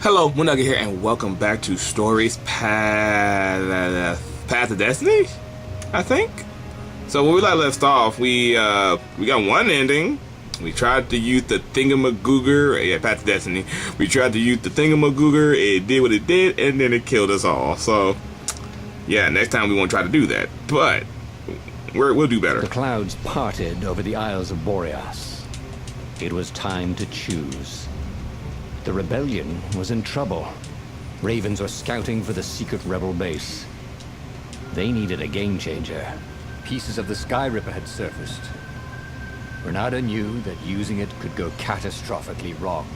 Hello, Moondoggie here, and welcome back to Stories Path of Destiny, I think. So when we left off, we got one ending. We tried to use the thingamagooger, yeah, Path of Destiny. We tried to use the thingamagooger, it did what it did, and then it killed us all. So, yeah, next time we won't try to do that, but we'll do better. The clouds parted over the Isles of Boreas. It was time to choose. The rebellion was in trouble. Ravens were scouting for the secret rebel base. They needed a game changer. Pieces of the Sky Ripper had surfaced. Renato knew that using it could go catastrophically wrong.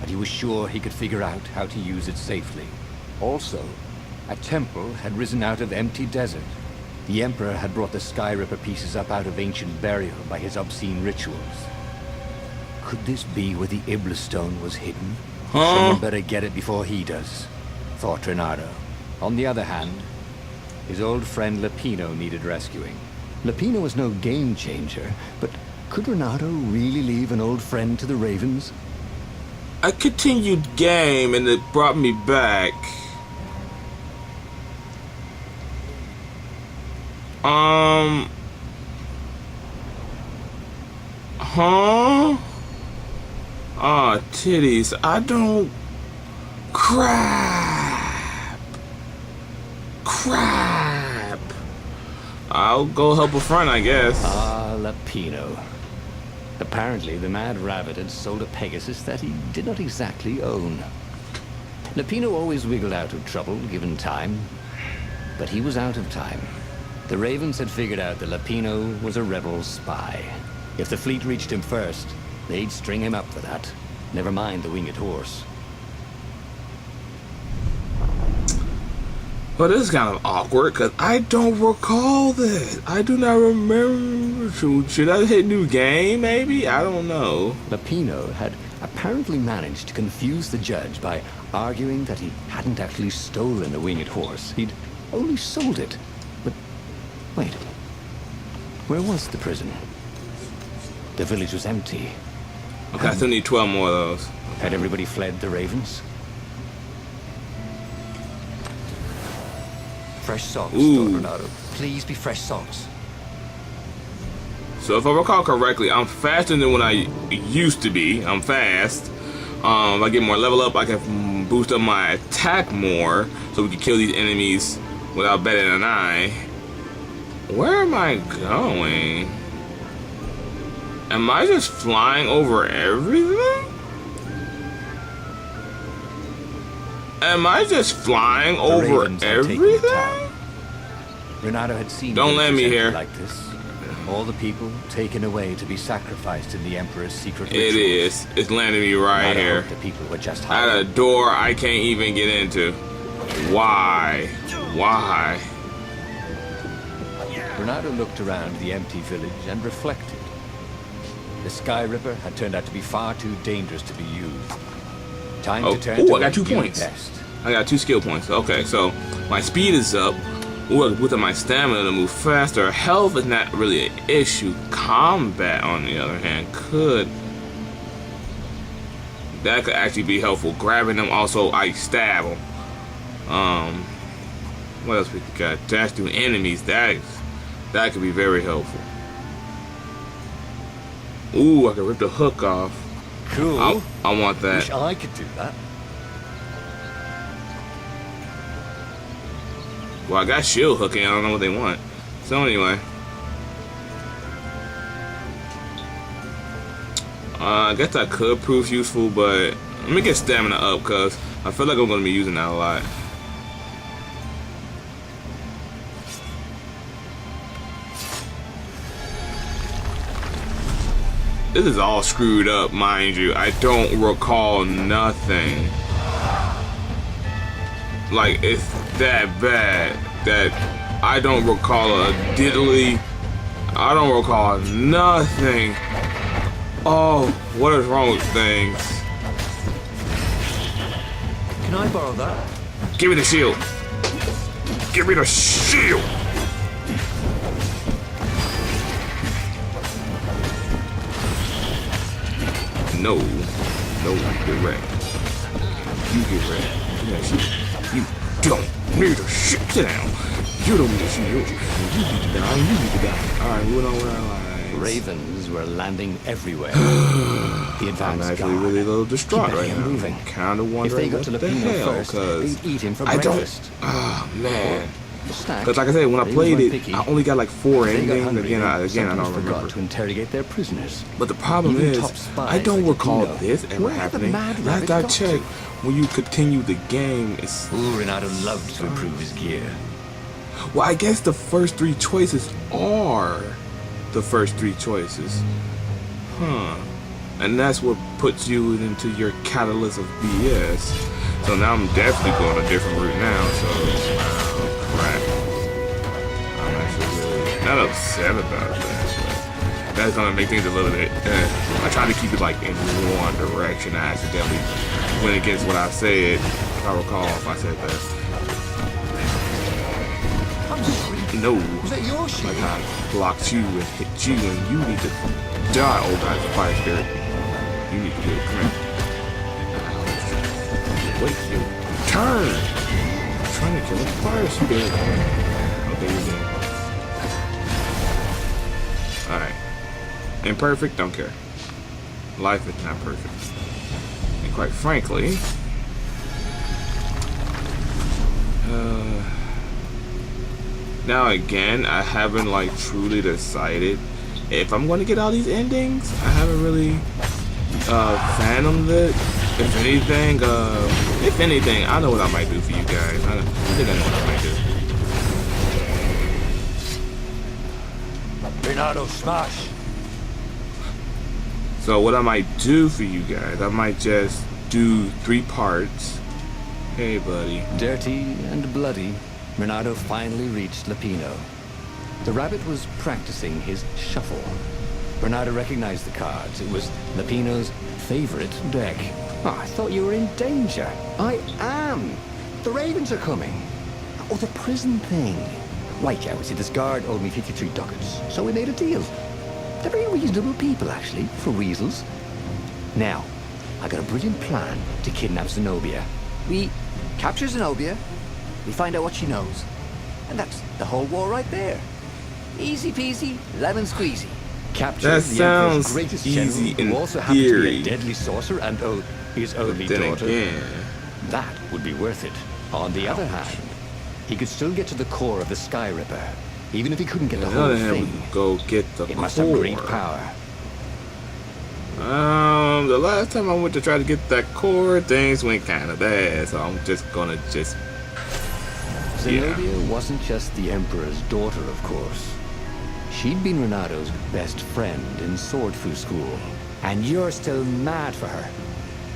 But he was sure he could figure out how to use it safely. Also, a temple had risen out of empty desert. The Emperor had brought the Sky Ripper pieces up out of ancient burial by his obscene rituals. Could this be where the Iblis stone was hidden? Someone better get it before he does, thought Renato. On the other hand, his old friend Lapino needed rescuing. Lapino was no game changer, but could Renato really leave an old friend to the Ravens? I continued game and it brought me back. Aw, titties. I don't... Crap. I'll go help a friend, I guess. Ah, Lapino. Apparently, the Mad Rabbit had sold a Pegasus that he did not exactly own. Lapino always wiggled out of trouble, given time. But he was out of time. The Ravens had figured out that Lapino was a rebel spy. If the fleet reached him first, they'd string him up for that. Never mind the winged horse. Well, this is kind of awkward, because I don't recall this. I do not remember. Should I hit new game, maybe? I don't know. Lapino had apparently managed to confuse the judge by arguing that he hadn't actually stolen a winged horse. He'd only sold it. But, wait. Where was the prison? The village was empty. Okay, I still need 12 more of those. Had everybody fled the Ravens? Fresh socks, thought Renato. Please be fresh socks. So if I recall correctly, I'm faster than when I used to be. I'm fast. If I get more level up, I can boost up my attack more, so we can kill these enemies without betting an eye. Where am I going? Am I just flying over everything? Am I just flying over everything? Renato had seen. Don't let me here. Like this. All the people taken away to be sacrificed in the Emperor's secret rituals. It is. It's landing me right here. The people were just at a door I can't even get into. Why? Why? Renato looked around the empty village and reflected. The Sky Ripper had turned out to be far too dangerous to be used. Time to turn to I got 2 points. I got 2 skill points. Okay, so my speed is up. Ooh, with my stamina to move faster. Health is not really an issue. Combat, on the other hand, could actually be helpful. Grabbing them, also I stab them. What else we got? Dash through enemies. That could be very helpful. Ooh, I can rip the hook off. Cool. I want that. Wish I could do that. Well, I got shield hooking. I don't know what they want. So anyway, I guess I could prove useful, but let me get stamina up because I feel like I'm going to be using that a lot. This is all screwed up, mind you. I don't recall nothing. Like, it's that bad that I don't recall a diddly. I don't recall nothing. Oh, what is wrong with things? Can I borrow that? Give me the shield. Give me the shield. No, no, you're right. You get ready. Yes, you don't need to shit. Sit down. You don't need to shoot. You need to die. You need to die. Alright, moving on with our lives. Ravens were landing everywhere. The I'm advanced actually guard. really a little distraught Keep right now. moving. I'm kind of If they wondering got to what the Lapino hell, first, because they'd eat him for I don't. breakfast. Oh man. The snack, Because like I said, when I Ravens played weren't it, picky. I only got like 4 If they got endings. hungry, Again, they I don't sometimes remember. forgot to interrogate their prisoners. But the problem Even is, top spies I don't like recall Lapino. this ever Where had the happening. mad Last rabbit I got checked, to? when you continue the game, it's Ooh, Renato loved to improve his gear. well, I guess the first 3 choices are the first 3 choices. Huh. And that's what puts you into your catalyst of BS. So now I'm definitely going a different route now, so crap. I'm actually really not upset about that, but that's gonna make things a little bit I try to keep it like in one direction. I accidentally went against what I said, if I recall if I said that. I'm sorry. No. Was that your shoe? Like I blocked you and hit you, and you need to die, old guy's a fire spirit. You need to do it. Come here. Wait your turn. I'm trying to kill a fire spirit. Okay, you're dead. Alright. Imperfect, don't care. Life is not perfect. And quite frankly, now again, I haven't like truly decided if I'm going to get all these endings. I haven't really fathomed it. If anything, I know what I might do for you guys. I think I know what I might do. Renato, smash. So what I might do for you guys, I might just do 3 parts. Hey, buddy. Dirty and bloody, Renato finally reached Lapino. The rabbit was practicing his shuffle. Renato recognized the cards. It was Lapino's favorite deck. Oh, I thought you were in danger. I am. The ravens are coming. Oh, the prison thing. Right, yeah, see, this guard owed me 53 ducats, so we made a deal. They're very reasonable people, actually, for weasels. Now, I got a brilliant plan to kidnap Zenobia. We capture Zenobia, we find out what she knows. And that's the whole war right there. Easy peasy, lemon squeezy. Capture That the Emperor's sounds greatest easy general, in who also happens to be theory. a deadly sorcerer and his only Then daughter. again, That would be worth it. On the other hand, he could still get to the core of the Sky Ripper, even if he couldn't get the on whole the other hand, we thing. can go get the It must have great core. power. The last time I went to try to get that core, things went kind of bad. So I'm just gonna Zenobia wasn't just the Emperor's daughter, of course. She'd been Renato's best friend in Sword Fu school. And you're still mad for her,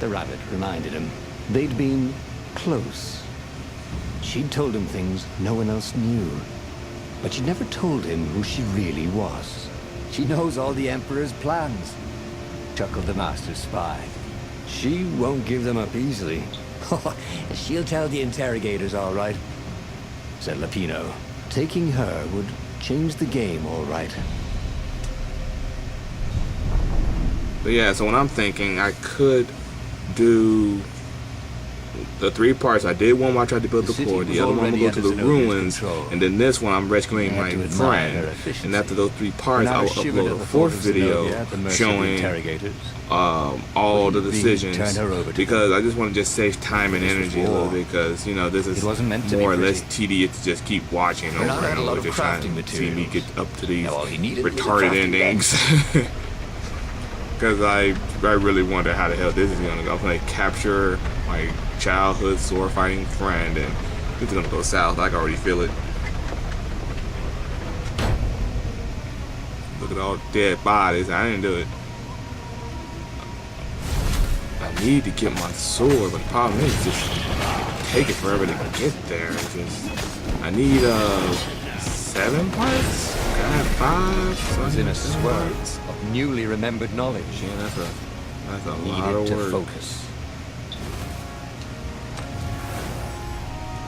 the rabbit reminded him. They'd been close. She'd told him things no one else knew. But she'd never told him who she really was. She knows all the Emperor's plans, chuckled the master spy. She won't give them up easily, She'll tell the interrogators, all right. said Lapino. Taking her would change the game, all right. But yeah, so when I'm thinking, I could do the 3 parts. I did one where I tried to build the The city core. was The other one I'm already gonna go to under the Zenobia's ruins, control. and then this one I'm rescuing You had my to admire her friend. efficiency. And after those 3 parts, I will Renata shivered upload at a the 4th thought of video Zenobia at the mercy of the showing interrogators. all the Will you decisions, turn her over to because them? I just want to just save time and This was energy a little war. bit, because you know this is It wasn't meant to be more or less pretty. tedious to just keep watching over Renata had and a lot over, of just trying crafting to see me materials. get up to these Now all he needed was a retarded crafting endings. Because I really wonder how the hell this is gonna go. I'm gonna capture my childhood sword fighting friend, and this is gonna go south. I can already feel it. Look at all the dead bodies. I didn't do it. I need to get my sword, but the problem is just taking forever to get there. It's just I need 7 parts. Can I have 5? Was in a Seven swirl parts? of newly remembered knowledge. Yeah, that's a lot Needed of to work. focus.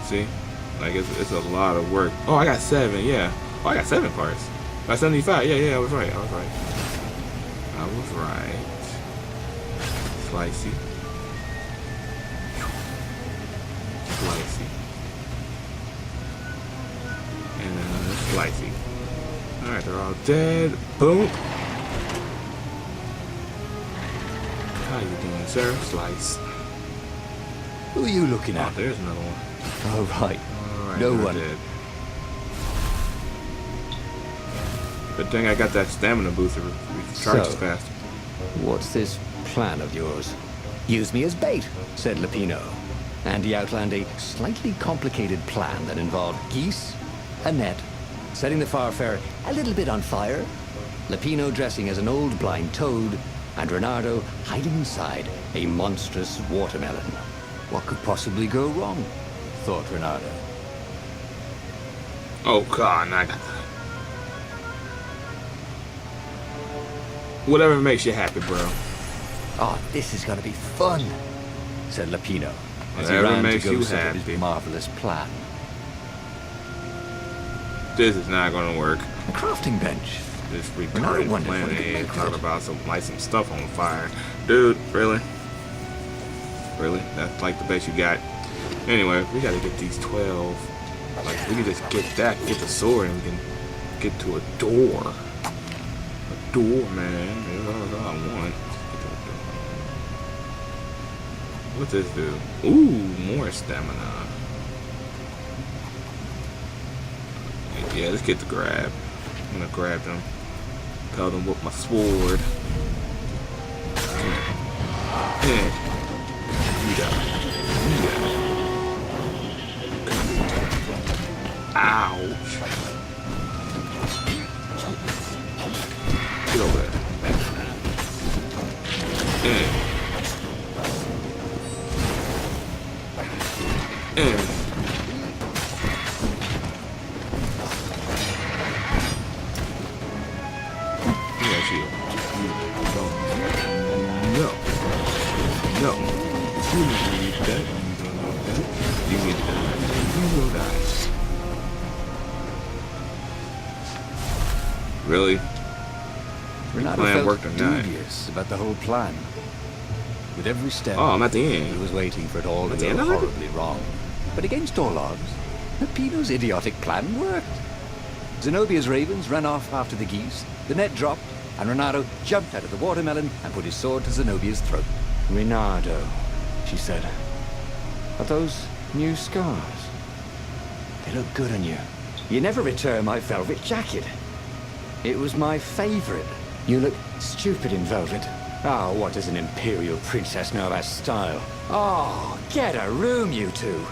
See, like it's a lot of work. Oh, I got 7. Yeah. Oh, I got 7 parts. By 75. Yeah, I was right. I was right. Slicey. slicey. Alright, they're all dead. Boom. How you doing, sir? Slice. Who are you looking Oh, at? there's another one. Oh, right. Alright, No they're one. dead. Good thing I got that stamina booster. We charge So- fast. What's this plan of yours? Use me as bait. Said Lapino. And he outlined a slightly complicated plan that involved geese, a net, setting the Farfarer a little bit on fire, Lapino dressing as an old blind toad, and Renardo hiding inside a monstrous watermelon. What could possibly go wrong? Thought Renardo. Oh god, I got that. Whatever makes you happy, bro. Oh, this is gonna be fun, said Lapino as he Whatever ran to makes go you set up happy. his marvelous plan. This is not gonna work. A crafting bench. This Renardo retarded wondered plan what he could is make of talk it. about light some stuff on fire. Dude, really? Really? That's like the best you got. Anyway, we gotta get these 12. Like, we can just get that, get the sword, and we can get to a door. A door, man. That's all I want. Get to a door. What's this do? Ooh, more stamina. Yeah, let's get the grab. I'm gonna grab them. Tell them with my sword. Yeah. You die. You die. Ouch. Get over there. Yeah, shield. No. No. You need that. You need that. You will die. Really? Renardo plan felt worked or not? dubious about the whole plan. With every step, Oh, I'm at the he end. was waiting for it all to At the go end of it? horribly wrong. But against all odds, Lapino's idiotic plan worked. Zenobia's ravens ran off after the geese, the net dropped, and Renardo jumped out of the watermelon and put his sword to Zenobia's throat. Renardo, she said. Are those new scars? They look good on you. You never returned my velvet jacket. It was my favorite. You look stupid in velvet. Ah, what does an imperial princess know about style? Oh, get a room, you two,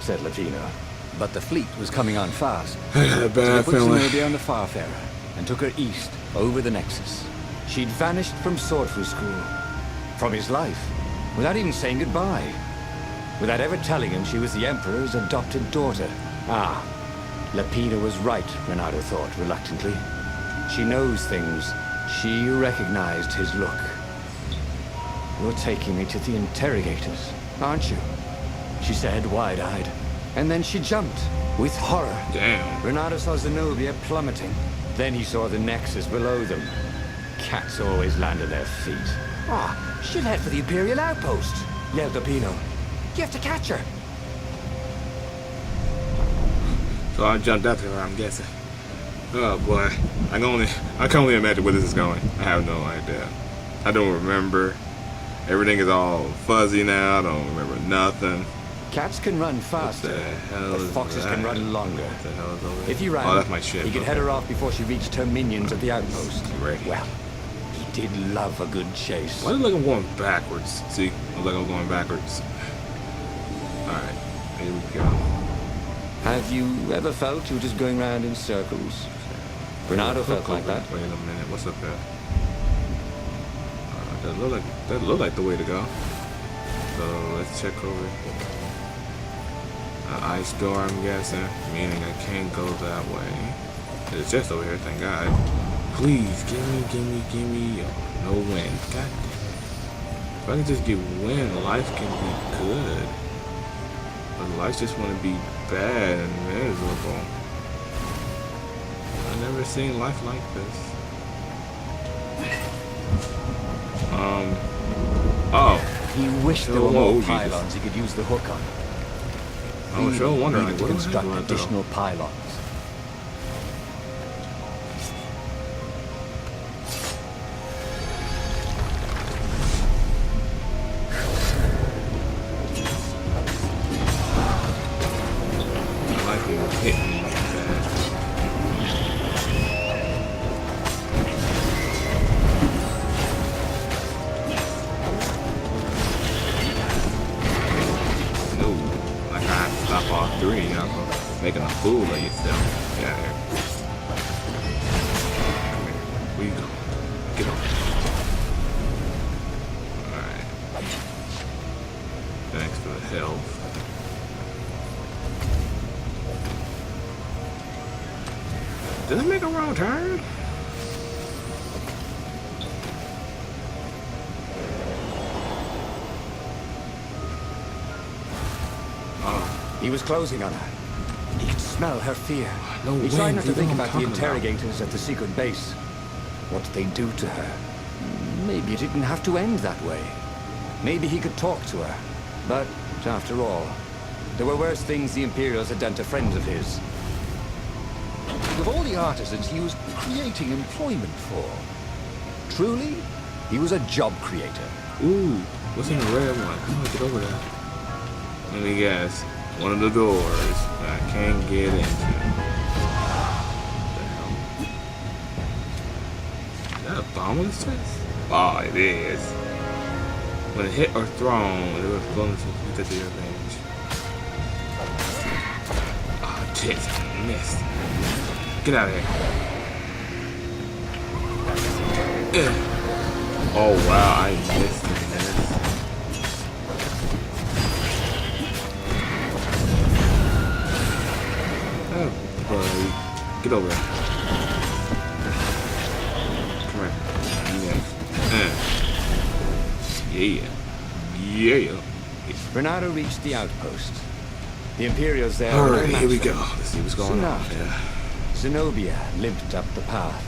said Lapino. But the fleet was coming on fast. I got a So they bad put feeling. Zenobia on the Farfarer and took her east, over the Nexus. She'd vanished from swordfu school, from his life, without even saying goodbye. Without ever telling him she was the Emperor's adopted daughter. Ah, Lapino was right, Renardo thought reluctantly. She knows things. She recognized his look. You're taking me to the interrogators, aren't you? She said, wide-eyed. And then she jumped, with horror. Damn. Renardo saw Zenobia plummeting. Then he saw the Nexus below them. Cats always land on their feet. Ah, she'll head for the Imperial outpost, yelled Lapino. You have to catch her. So I jumped after her, I'm guessing. Oh boy. I can only imagine where this is going. I have no idea. I don't remember. Everything is all fuzzy now. I don't remember nothing. Cats can run What faster, the hell but is foxes that? can run longer. What the hell is over there? If he ran, Oh, that's my ship. he could head her off before she reached her minions at the outpost. Right. Well, he did love a good chase. Why does it look like I'm going backwards? See? It looks like I'm going backwards. Alright. Here we go. Have you ever felt you were just going round in circles? Renardo felt like that. Wait a minute. What's up there? That look like the way to go. So let's check over. Ice door, I'm guessing, meaning I can't go that way. It's just over here, thank God. Please, give me no wind. God damn. If I can just get wind, life can be good. But life just want to be bad and miserable. I've never seen life like this. Oh. He wished there Sure were more won't, Jesus. pylons he could use the hook on. I was sure wondering, Needed like, to what am I construct doing? additional pylons. fool of yourself. Get out of here. Come here. Where you going? Get on. Alright. Thanks for the health. Did I make a wrong turn? He was closing on her. He could smell her fear. No He way, tried not to you think know what about I'm the talking about. interrogators at the secret base. What they do to her. Maybe it didn't have to end that way. Maybe he could talk to her. But, after all, there were worse things the Imperials had done to friends of his. Of all the artisans he was creating employment for, truly, he was a job creator. Ooh, what's in the red one? Come on, get over there. Let me guess. One of the doors that I can't get into. What the hell? Is that a bomb in the chest? Oh, it is. When hit or thrown, it will explode to your range. Oh, shit. Missed. Get out of here. Oh, wow. I missed it, man. Oh, buddy. Get over there. Come here. Yeah. Yeah. Renato reached the outpost. The Imperials there. Alright, here we go. Let's see what's going Soon on. after, Yeah. Zenobia limped up the path.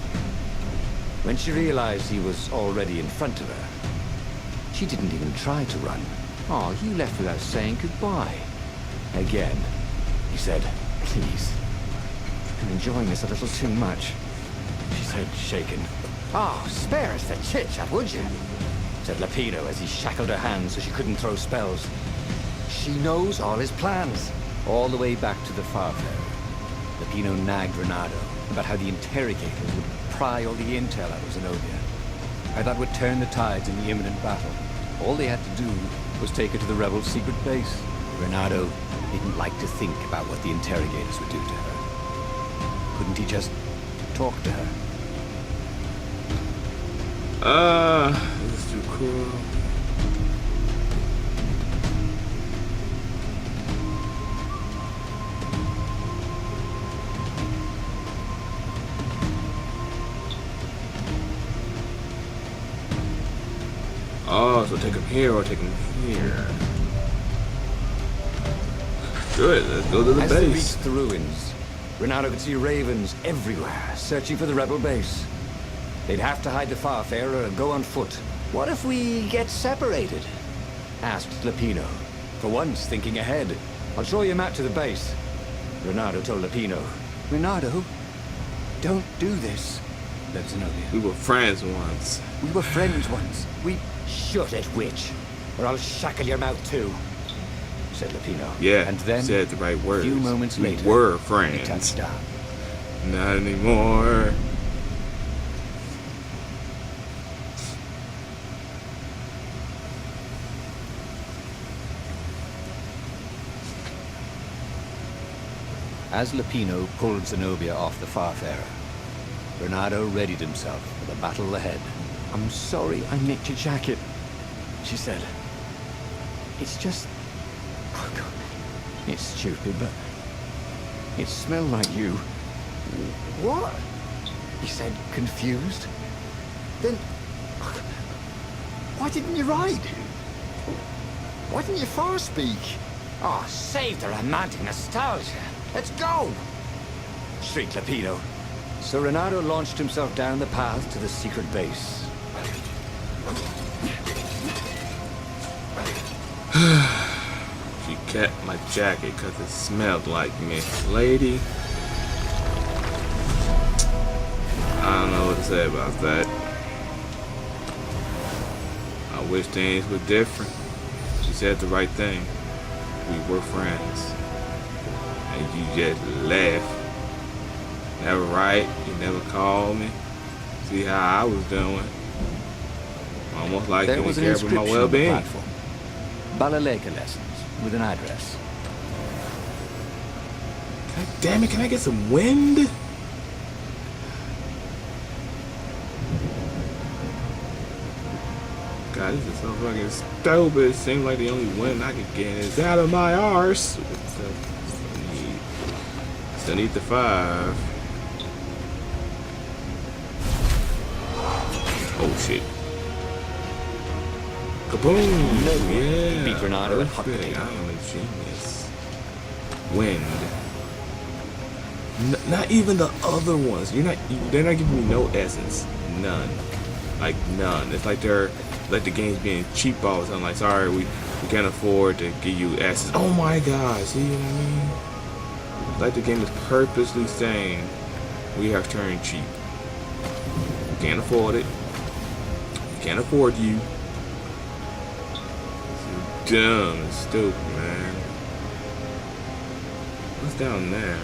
When she realized he was already in front of her, she didn't even try to run. Oh, you left without saying goodbye. Again, he said, please. I'm enjoying this a little too much. She said, shaken. Oh, spare us the chit-chat, would you? Said Lapino as he shackled her hands so she couldn't throw spells. She knows all his plans. All the way back to the Farfair, Lapino nagged Renato about how the interrogators would pry all the intel out of Zenobia. How that would turn the tides in the imminent battle. All they had to do was take her to the rebels' secret base. Renato didn't like to think about what the interrogators would do to her. Couldn't he just talk to her? This is too cool. Oh, so take him here or take him here. Good, let's go to the As they base. reached the ruins, Renato could see ravens everywhere, searching for the rebel base. They'd have to hide the Farfarer and go on foot. What if we get separated? Asked Lapino, for once thinking ahead. I'll show you a map to the base. Renato told Lapino. Renato, don't do this, said Zenobia. We were friends once. We were friends once. We... Shut it, witch, or I'll shackle your mouth too, said Lapino. Yeah, and then, said the right words. a few moments We later, were he friends. touched down. Not anymore. As Lapino pulled Zenobia off the Farfarer, Renato readied himself for the battle ahead. I'm sorry I nicked your jacket, she said. It's just... Oh God. It's stupid, but... It smelled like you. What? He said, confused. Then... Why didn't you ride? Why didn't you far speak? Oh, save the romantic nostalgia. Let's go! Shrieked Lapino. So Renato launched himself down the path to the secret base. She kept my jacket because it smelled like me. Lady. I don't know what to say about that. I wish things were different. She said the right thing. We were friends. And you just left. Never right. You never called me. See how I was doing. Almost like There you was didn't an care about my inscription on the well-being. platform. Balaleka lessons with an address. God damn it, can I get some wind? God, this is so fucking stupid. It seems like the only wind I can get is out of my arse. Still need the 5. Oh shit. Kaboom! Yeah. Beat Renato and Perfect. Huckabee. I am a genius. Wind. Not even the other ones. They're not giving me no essence. None. Like none. It's like they're like the game's being cheap all the time. Like, sorry, we can't afford to give you essence. Oh my god, see what I mean? Like the game is purposely saying we have turned cheap. We can't afford it. We can't afford you. It's dumb and stupid, man. What's down there?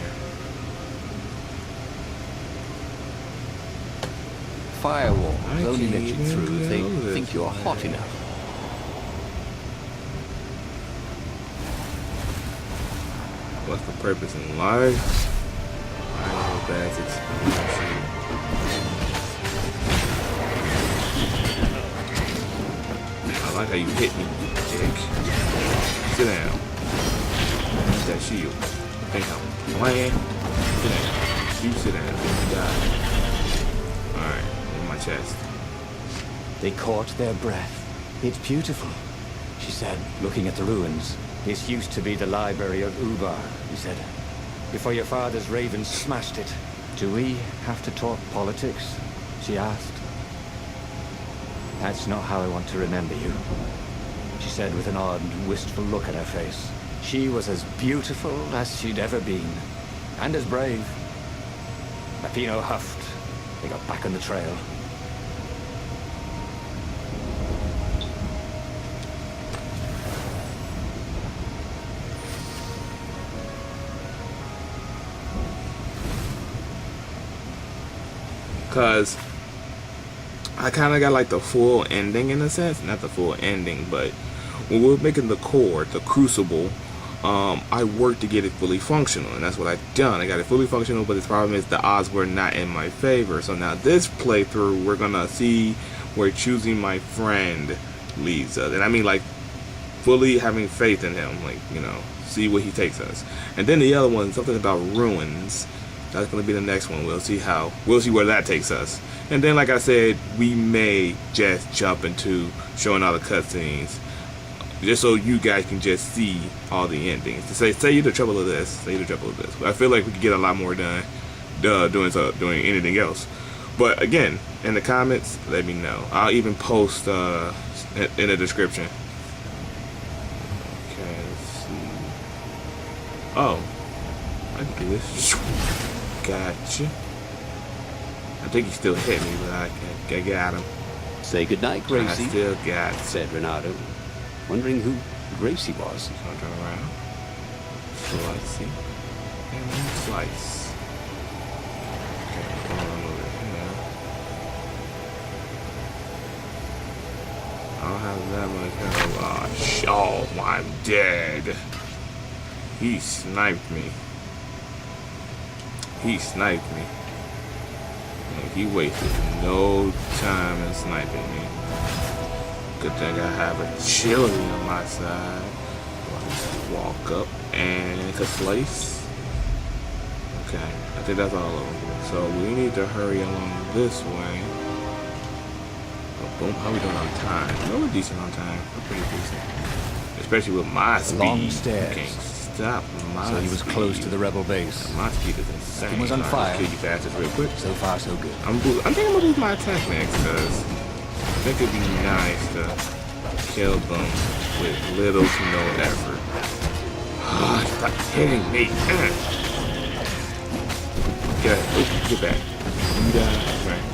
Firewall I will only can't let you even through if they know this, think you're hot man. enough. What's the purpose in life? I know that's expensive. I like how you hit me, dick. Sit down. Use that shield. Bam. Land. Sit down. You sit down. You die. Alright, in my chest. They caught their breath. It's beautiful, she said, looking at the ruins. This used to be the library of Ubar, he said. Before your father's ravens smashed it. Do we have to talk politics? She asked. That's not how I want to remember you, she said with an odd, wistful look at her face. She was as beautiful as she'd ever been, and as brave. Rapino huffed. They got back on the trail. Cause I kind of got like the full ending in a sense, not the full ending, but when we were making the core, the crucible, I worked to get it fully functional, and that's what I've done. I got it fully functional, but the problem is the odds were not in my favor. So now this playthrough, we're gonna see where choosing my friend leads us, and I mean like fully having faith in him, like, you know, see where he takes us. And then the other one, something about ruins. That's gonna be the next one. We'll see where that takes us. And then, like I said, we may just jump into showing all the cutscenes, just so you guys can just see all the endings. To say the trouble of this, say the trouble of this. I feel like we could get a lot more done, doing anything else. But again, in the comments, let me know. I'll even post in the description. Okay, let's see. Oh, I can do this. Gotcha. I think he still hit me, but I got him. Say goodnight, I Gracie, still got him. said Renato, wondering who Gracie was. So I'll turn around. Slicey. And then slice. Okay, come on over here. I don't have that much health. Oh, I'm dead. He sniped me. He sniped me. And he wasted no time in sniping me. Good thing I have a chili on my side. I'll just walk up and slice. Okay, I think that's all of them. So we need to hurry along this way. Oh, boom, how we doing on time? No, we're decent on time. We're pretty decent. Especially with my speed. Long stairs. You can't stop my So he was speed. close to the rebel base. My speed is insane. He was on Alright, let's fire. kill you fastest real quick. So far, so good. I think I'm gonna lose my attack next, because I think it'd be nice to kill them with little to no effort. Stop hitting me. Get back. You die. Right.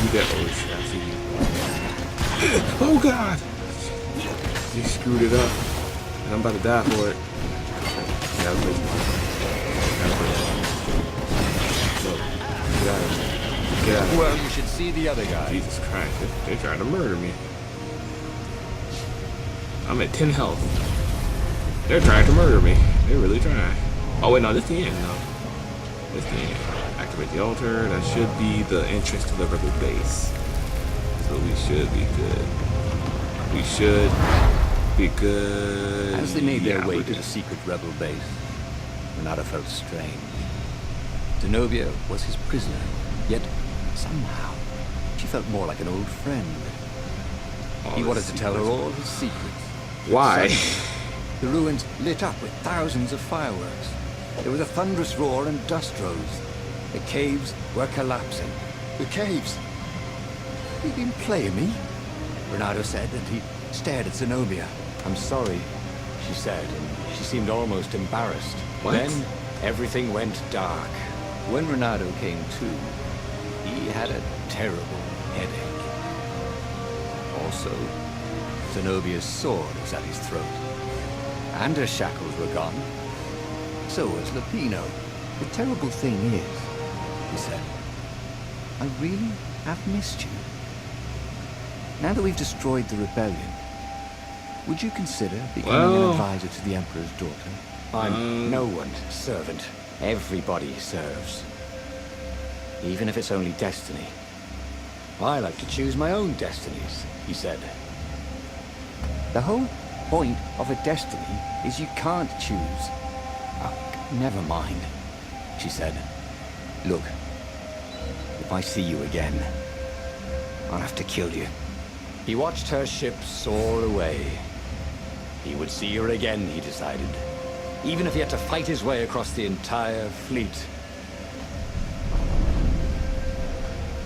You die. Oh shit, I see you. Oh god! You screwed it up. And I'm about to die for it. Yeah, I'm crazy. Get out of here. Get out of here. Well, you should see the other guy. Jesus Christ, they're trying to murder me. I'm at 10 health. They're trying to murder me. They're really trying. Oh wait, no, this the end. No, this the end. Activate the altar. That should be the entrance to the rebel base. So we should be good. We should be good. As they made their Yeah, way we're to the good. secret rebel base, Renato felt strange. Zenobia was his prisoner, yet somehow she felt more like an old friend. All He the wanted to tell her secrets. all his secrets. Why? Suddenly, the ruins lit up with thousands of fireworks. There was a thunderous roar and dust rose. The caves were collapsing. The caves! You've been playing me? Renato said, and he stared at Zenobia. I'm sorry, she said, and she seemed almost embarrassed. What? Then everything went dark. When Renato came to, he had a terrible headache. Also, Zenobia's sword was at his throat. And her shackles were gone. So was Lupino. The terrible thing is, he said, I really have missed you. Now that we've destroyed the rebellion, would you consider becoming Well, an advisor to the Emperor's daughter? I'm no one's servant. Everybody serves. Even if it's only destiny. I like to choose my own destinies, he said. The whole point of a destiny is you can't choose. Oh, never mind, she said. Look, if I see you again, I'll have to kill you. He watched her ship soar away. He would see her again, he decided. Even if he had to fight his way across the entire fleet.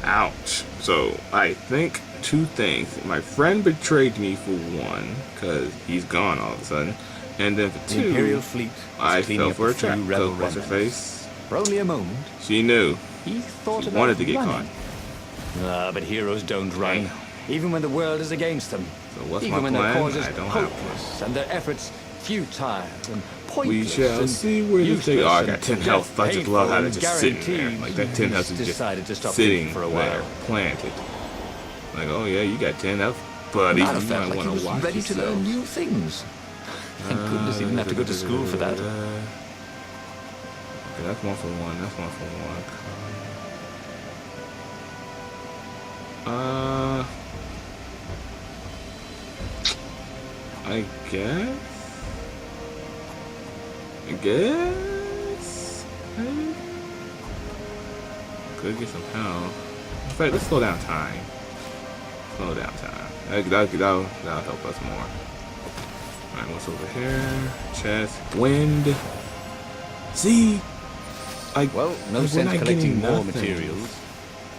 Ouch. So I think two things. My friend betrayed me for one, because he's gone all of a sudden. And then for The two, Imperial fleet I was cleaning fell up for a a few trap. rebel Because what's her remnants. face? For only a moment, She knew. he thought She about wanted to get running. But heroes don't run. Even when the world is against them. So what's Even my when plan? their cause is I don't have hopeless and their efforts futile and pointless. We shall and see where this takes. useless Oh, I and got 10 health. I just love how painful they're just sitting there. guaranteed. Like that 10 health is He's just decided to stop sitting thinking for a there, while. planted. Like, oh yeah, you got 10 health, buddy. You Renato might felt like he want was to watch ready to yourself. learn new things. Thank goodness he didn't have to go to school for that. Okay, that's 1 for 1. That's 1 for 1. I guess. Maybe? Could get some help. In fact, let's slow down time. Slow down time. That'll help us more. Alright, what's over here? Chest. Wind. See? Well, no we're sense not collecting getting more nothing. materials.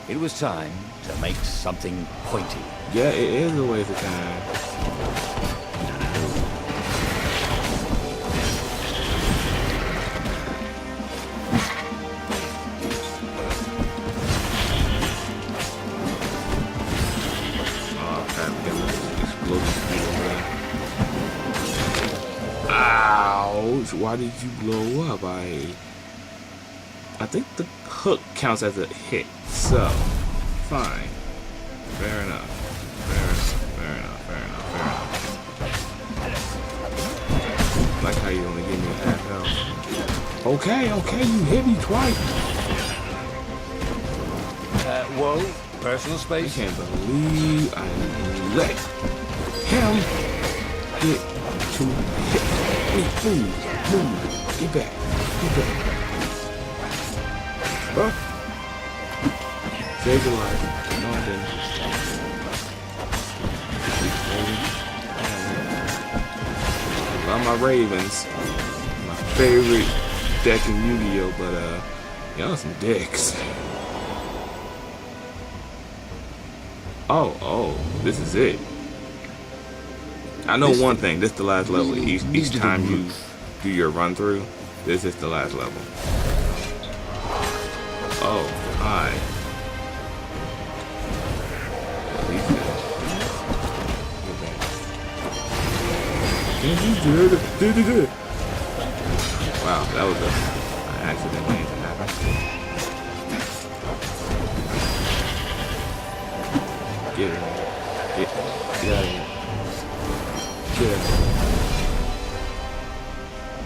It was time to make something pointy. Yeah, it is a waste of time. Oh, crap, we got this explosive thing over there. Ouch! Why did you blow up? I think the hook counts as a hit, so fine. Fair enough. Fair enough. Like how you only give me half health. Okay, you hit me twice. Whoa, personal I space? can't believe I let him get to hit me. Move. Get back. Huh? Save your life. No, I didn't. Love my Ravens. My favorite deck in Yu-Gi-Oh, but y'all some dicks. Oh, this is it. I know one thing. This is the last level. Each time you do your run through, this is the last level. Oh, hi. Wow, that was an accident waiting to happen. Get her. Get out of here. Get her.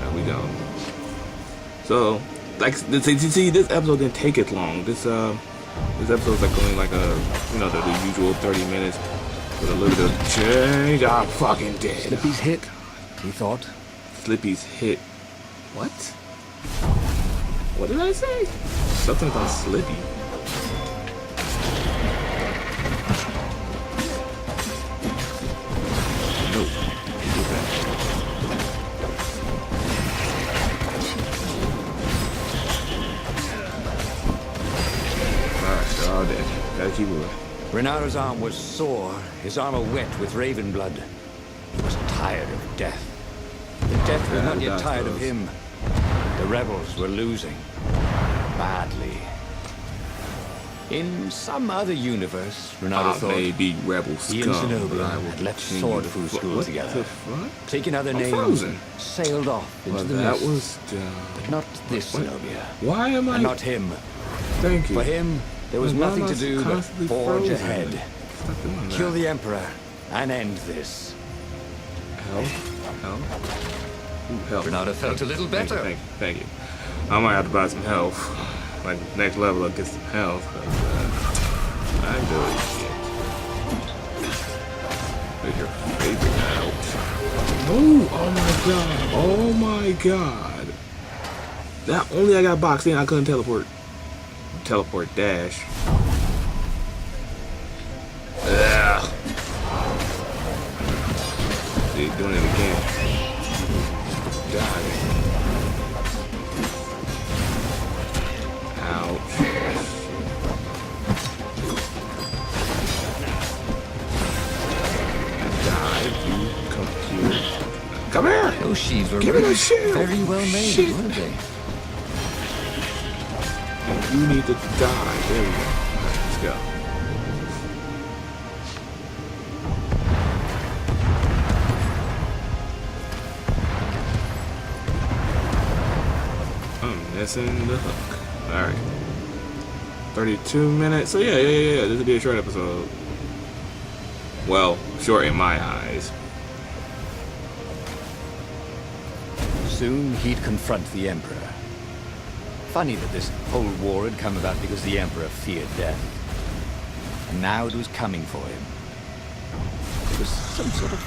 There we go. So, like, see, this episode didn't take as long. This episode's like only like the usual 30 minutes with a little bit of change. I'm fucking dead. Slippy's hit, he thought. Slippy's hit. What? What did I say? Something about Slippy. No. Alright, they're all dead. Gotta keep moving. Renaro's arm was sore, his armor wet with raven blood. He was tired of death. But death was not yet tired of him. The rebels were losing. Badly. In some other universe, Renaro thought, maybe rebel scum, he and but I Zenobia will had left continue sword food to school what together. the fuck? Taking other I'm names frozen. and sailed off into Well, the that mist. was dumb. But not this What? Zenobia. Why am I? And not him. Thank you. For him, there was Why am nothing I to do but constantly forge frozen? ahead. Stop doing that. Kill the Emperor and end this. Hell. Ooh, health. Renata felt a little better. Thank you. I might have to buy some health. Like next level, I'll get some health. I do shit. Where's your favorite out? Oh my god. That only I got boxed in, I couldn't teleport. Teleport dash. Ugh. See, doing it again. Die. Ouch. Die, you computer. Come here! Those sheaves were Give me really the shield! very well made, Shit. weren't they? And you need to die. There we go. Alright, let's go. I'm missing the hook. Alright. 32 minutes. So yeah. This will be a short episode. Well, short in my eyes. Soon he'd confront the Emperor. Funny that this whole war had come about because the Emperor feared death. And now it was coming for him. It was some sort of...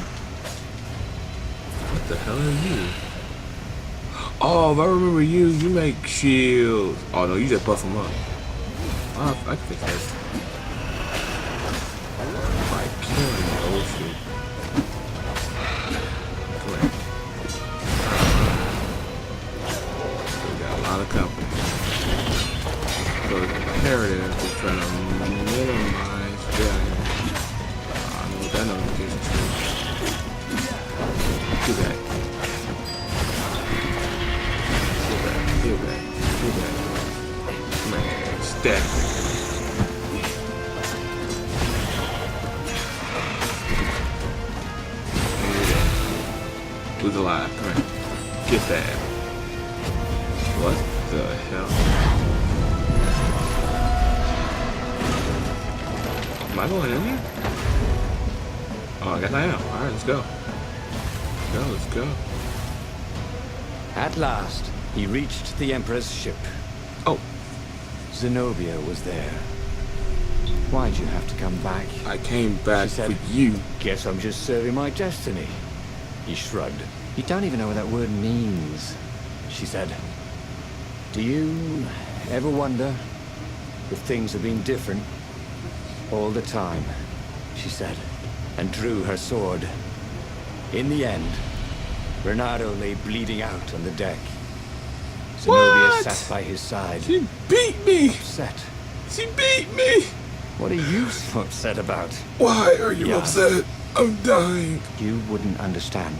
What the hell are you? Oh, if I remember you make shields. Oh no, you just buff them up. Oh, I can fix this. By killing the old shit. Correct. We got a lot of company. So it's imperative to try to minimize damage. I know what that notification is. Do that. Feel that. Come here. Stack. Who's alive? Come here. Get that. What the hell? Am I going in there? Oh, I guess I am. Alright, let's go. Let's go. At last, he reached the Emperor's ship. Oh, Zenobia was there. Why'd you have to come back? I came back She said, for you. Guess I'm just serving my destiny. He shrugged. You don't even know what that word means, she said. Do you ever wonder if things have been different? All the time, she said, and drew her sword. In the end, Bernardo lay bleeding out on the deck. Zenobia What? sat by his side, She beat me. upset. She beat me. What are you so upset about? Why are you Yeah. upset? I'm dying. You wouldn't understand.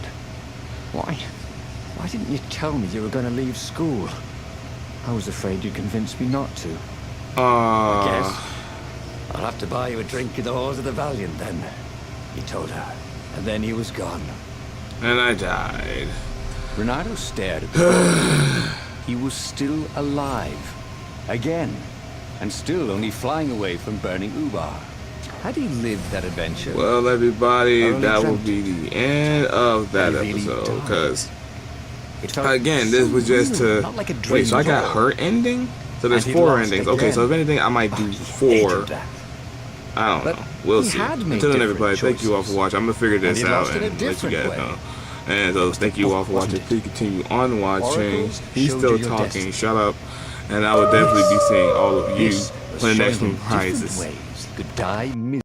Why? Why didn't you tell me you were going to leave school? I was afraid you'd convince me not to. Guess I'll have to buy you a drink in the halls of the Valiant then, he told her. And then he was gone. And I died. Renato stared at the He was still alive. Again. And still only flying away from burning Ubar. Had he lived that adventure? Well, everybody, I only that will dreamt. be the end of that I really episode. died. Because It felt Again, this was just real, to not like a dream wait. So I at got all. her ending. So there's And he 4 lost endings. Okay, again. so if anything, I might do 4. Hated that. I don't But know. We'll he see. had made Until then, different everybody, thank you all for choices. watching. I'm gonna figure this And he out lost in a and let you different guys way. know. And so thank you all for watching. Wasn't it? Please continue on watching. Oracles He's showed still you your talking. destiny. Shut up. And I will definitely be seeing all of you This was when the showing next one him different prizes. ways he could die miserably.